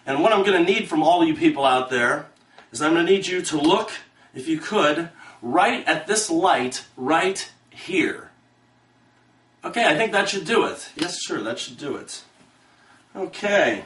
And what I'm going to need from all of you people out there is I'm going to need you to look, if you could, right at this light right here. Okay, I think that should do it. Yes, sure, that should do it. Okay.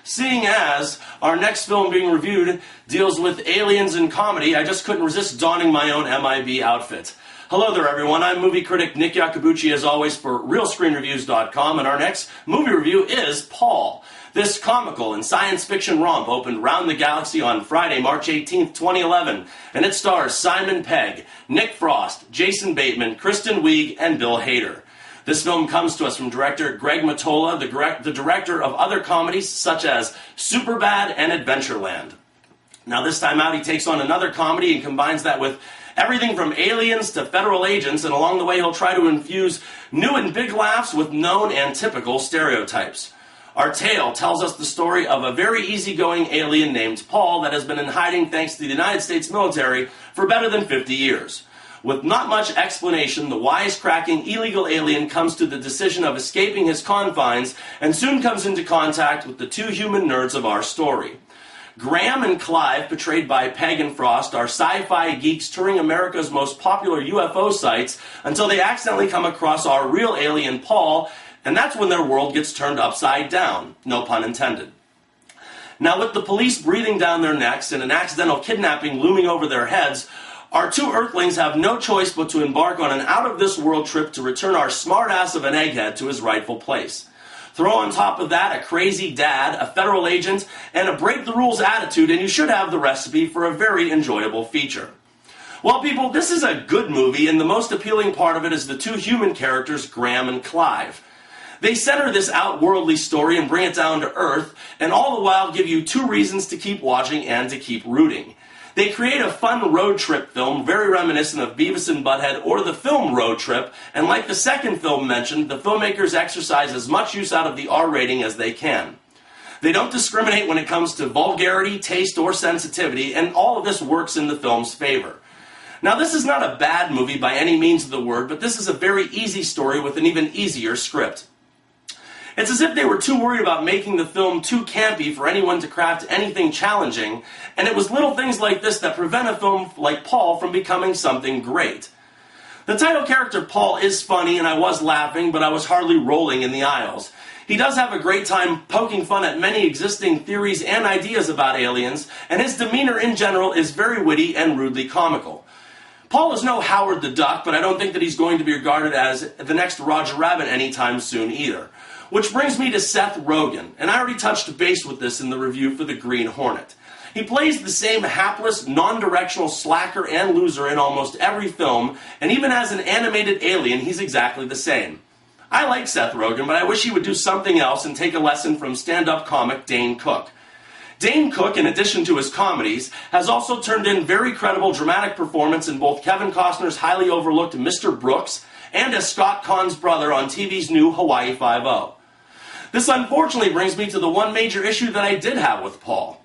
Seeing as our next film being reviewed deals with aliens and comedy, I just couldn't resist donning my own MIB outfit. Hello there, everyone. I'm movie critic Nick Yacobucci, as always, for RealScreenReviews.com, and our next movie review is Paul. This comical and science fiction romp opened round the galaxy on Friday, March 18th, 2011, and it stars Simon Pegg, Nick Frost, Jason Bateman, Kristen Wiig, and Bill Hader. This film comes to us from director Greg Mottola, the director of other comedies such as Superbad and Adventureland. Now this time out he takes on another comedy and combines that with everything from aliens to federal agents, and along the way he'll try to infuse new and big laughs with known and typical stereotypes. Our tale tells us the story of a very easygoing alien named Paul that has been in hiding thanks to the United States military for better than 50 years. With not much explanation, the wisecracking illegal alien comes to the decision of escaping his confines and soon comes into contact with the two human nerds of our story. Graham and Clive, portrayed by Pegg and Frost, are sci-fi geeks touring America's most popular UFO sites until they accidentally come across our real alien Paul, and that's when their world gets turned upside down. No pun intended. Now, with the police breathing down their necks and an accidental kidnapping looming over their heads, our two Earthlings have no choice but to embark on an out-of-this-world trip to return our smart-ass of an egghead to his rightful place. Throw on top of that a crazy dad, a federal agent, and a break-the-rules attitude, and you should have the recipe for a very enjoyable feature. Well, people, this is a good movie, and the most appealing part of it is the two human characters, Graham and Clive. They center this outworldly story and bring it down to earth, and all the while give you two reasons to keep watching and to keep rooting. They create a fun road trip film, very reminiscent of Beavis and Butthead or the film Road Trip, and like the second film mentioned, the filmmakers exercise as much use out of the R rating as they can. They don't discriminate when it comes to vulgarity, taste, or sensitivity, and all of this works in the film's favor. Now, this is not a bad movie by any means of the word, but this is a very easy story with an even easier script. It's as if they were too worried about making the film too campy for anyone to craft anything challenging, and it was little things like this that prevent a film like Paul from becoming something great. The title character Paul is funny, and I was laughing, but I was hardly rolling in the aisles. He does have a great time poking fun at many existing theories and ideas about aliens, and his demeanor in general is very witty and rudely comical. Paul is no Howard the Duck, but I don't think that he's going to be regarded as the next Roger Rabbit anytime soon either. Which brings me to Seth Rogen, and I already touched base with this in the review for The Green Hornet. He plays the same hapless, non-directional slacker and loser in almost every film, and even as an animated alien, he's exactly the same. I like Seth Rogen, but I wish he would do something else and take a lesson from stand-up comic Dane Cook. Dane Cook, in addition to his comedies, has also turned in very credible dramatic performance in both Kevin Costner's highly overlooked Mr. Brooks and as Scott Caan's brother on TV's new Hawaii Five-0. This unfortunately brings me to the one major issue that I did have with Paul.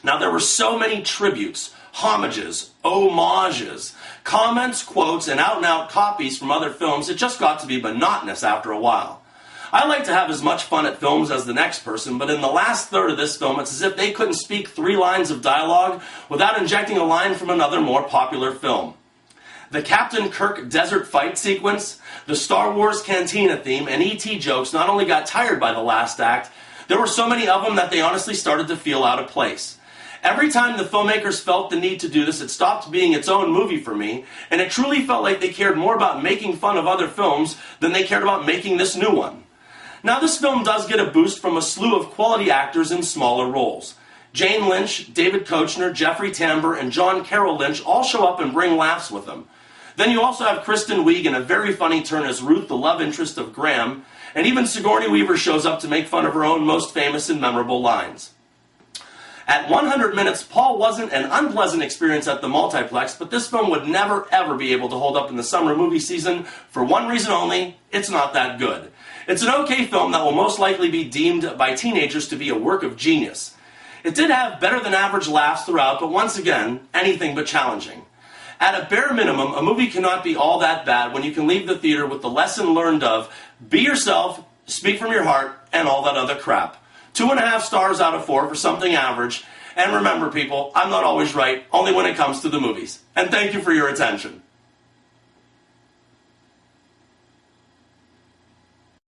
Now, there were so many tributes, homages, homages, comments, quotes, and out-and-out copies from other films, it just got to be monotonous after a while. I like to have as much fun at films as the next person, but in the last third of this film, it's as if they couldn't speak 3 lines of dialogue without injecting a line from another more popular film. The Captain Kirk desert fight sequence, the Star Wars Cantina theme, and E.T. jokes not only got tired by the last act, there were so many of them that they honestly started to feel out of place. Every time the filmmakers felt the need to do this, it stopped being its own movie for me, and it truly felt like they cared more about making fun of other films than they cared about making this new one. Now, this film does get a boost from a slew of quality actors in smaller roles. Jane Lynch, David Koechner, Jeffrey Tambor, and John Carroll Lynch all show up and bring laughs with them. Then you also have Kristen Wiig in a very funny turn as Ruth, the love interest of Graham, and even Sigourney Weaver shows up to make fun of her own most famous and memorable lines. At 100 minutes, Paul wasn't an unpleasant experience at the multiplex, but this film would never ever be able to hold up in the summer movie season for one reason only: it's not that good. It's an okay film that will most likely be deemed by teenagers to be a work of genius. It did have better than average laughs throughout, but once again, anything but challenging. At a bare minimum, a movie cannot be all that bad when you can leave the theater with the lesson learned of be yourself, speak from your heart, and all that other crap. 2.5 stars out of 4 for something average. And remember, people, I'm not always right, only when it comes to the movies. And thank you for your attention.